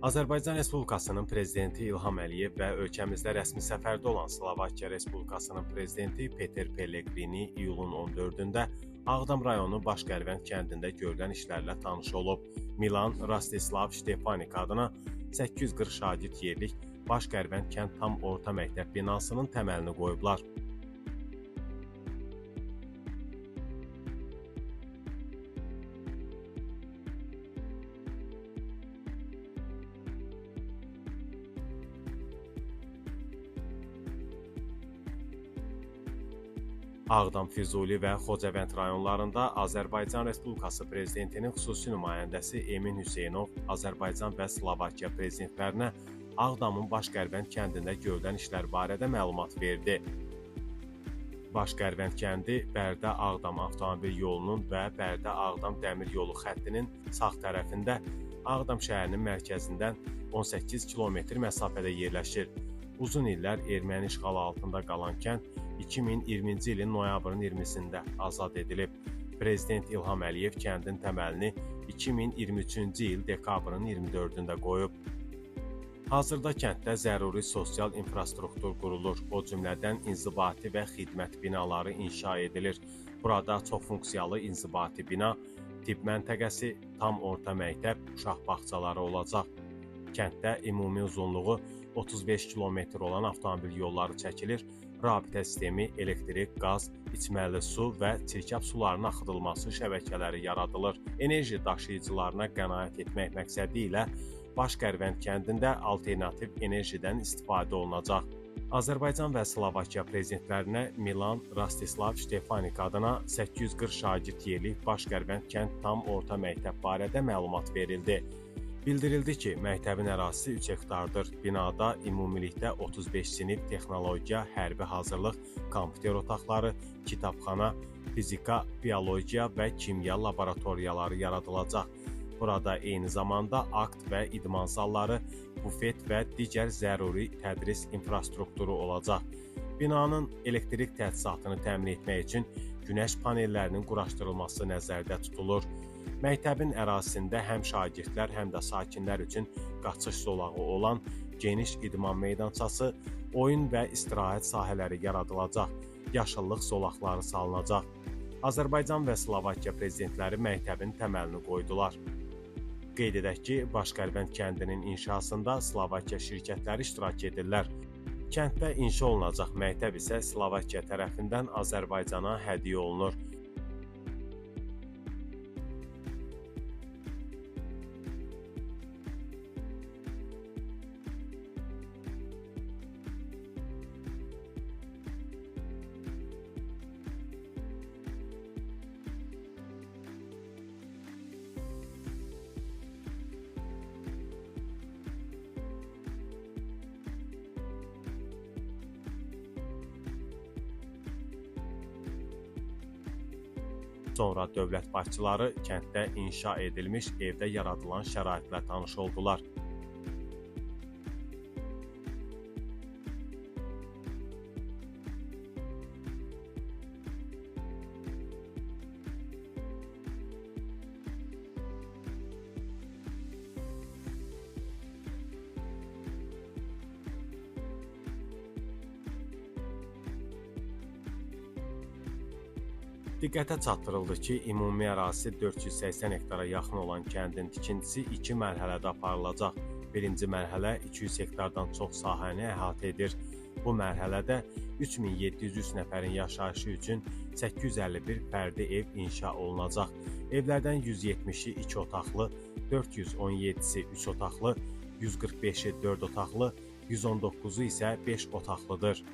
Azərbaycan Respublikasının Prezidenti İlham Əliyev və ölkəmizdə rəsmi səfərdə olan Slovakiya Respublikasının Prezidenti Peter Pellegrini iyulun 14-də Ağdam rayonu Başqərvənd kəndində görülən işlərlə tanış olub. Milan Rastislav Ştefanik adına 840 şagird yerlik Başqərvənd kənd tam orta məktəb binasının təməlini qoyublar. Ağdam, Füzuli və Xocavənd rayonlarında Azərbaycan Respublikası Prezidentinin xüsusi nümayəndəsi Emin Hüseynov Azərbaycan və Slovakiya prezidentlərinə Ağdamın Başqərvənd kəndində görülən işlər barədə məlumat verdi. Başqərvənd kəndi Bərdə-Ağdam avtomobil yolunun və Bərdə-Ağdam dəmir yolu xəttinin sağ tərəfində Ağdam şəhərinin mərkəzindən 18 kilometr məsafədə yerləşir. Uzun illər erməni işğalı altında qalan kənd 2020-ci ilin noyabrın 20-sində azad edilib. Prezident İlham Əliyev kəndin təməlini 2023-cü il dekabrın 24-də qoyub. Hazırda kənddə zəruri sosial infrastruktur qurulur, o cümlədən inzibati və xidmət binaları inşa edilir. Burada çoxfunksiyalı inzibati bina, tibb məntəqəsi, tam orta məktəb, uşaq bağçaları olacaq. Kənddə ümumi uzunluğu 35 kilometr olan avtomobil yolları çəkilir, rabitə sistemi, elektrik, qaz, içməli su və çirkab sularının axıdılması şəbəkələri yaradılır. Enerji daşıyıcılarına qənaət etmək məqsədi ilə Başqərvənd kəndində alternativ enerjidən istifadə olunacaq. Azərbaycan və Slovakiya prezidentlərinə Milan Rastislav Ştefanik adına 840 şagird yerlik Başqərvənd kənd tam orta məktəb barədə məlumat verildi. Bildirildi ki, məktəbin ərazisi 3 hektardır. Binada ümumilikdə 35 sinif texnologiya, hərbi hazırlıq, kompüter otaqları, kitabxana, fizika, biologiya və kimya laboratoriyaları yaradılacaq. Burada eyni zamanda akt və idman zalları, bufet və digər zəruri tədris infrastrukturu olacaq. Binanın elektrik təchizatını təmin etmək üçün günəş panellərinin quraşdırılması nəzərdə tutulur. Məktəbin ərazisində həm şagirdlər, həm də sakinlər üçün qaçış zolağı olan geniş idman meydançası, oyun və istirahət sahələri yaradılacaq, yaşıllıq zolaqları salınacaq. Azərbaycan və Slovakiya prezidentləri məktəbin təməlini qoydular. Qeyd edək ki, Başqərvənd kəndinin inşasında Slovakiya şirkətləri iştirak edirlər. Kənddə inşa olunacaq məktəb isə Slovakiya tərəfindən Azərbaycana hədiyyə olunur. Sonra dövlət başçıları kənddə inşa edilmiş evdə yaradılan şəraitlə tanış oldular. Diqqətə çatdırıldı ki, ümumi ərazisi 480 hektara yaxın olan kəndin tikintisi 2 mərhələdə aparılacaq. Birinci mərhələ 200 hektardan çox sahəni əhatə edir. Bu mərhələdə 3703 nəfərin yaşayışı üçün 851 fərdi ev inşa olunacaq. Evlərdən 170-i 2 otaqlı, 417-si 3 otaqlı, 145-i 4 otaqlı, 119-u isə 5 otaqlıdır.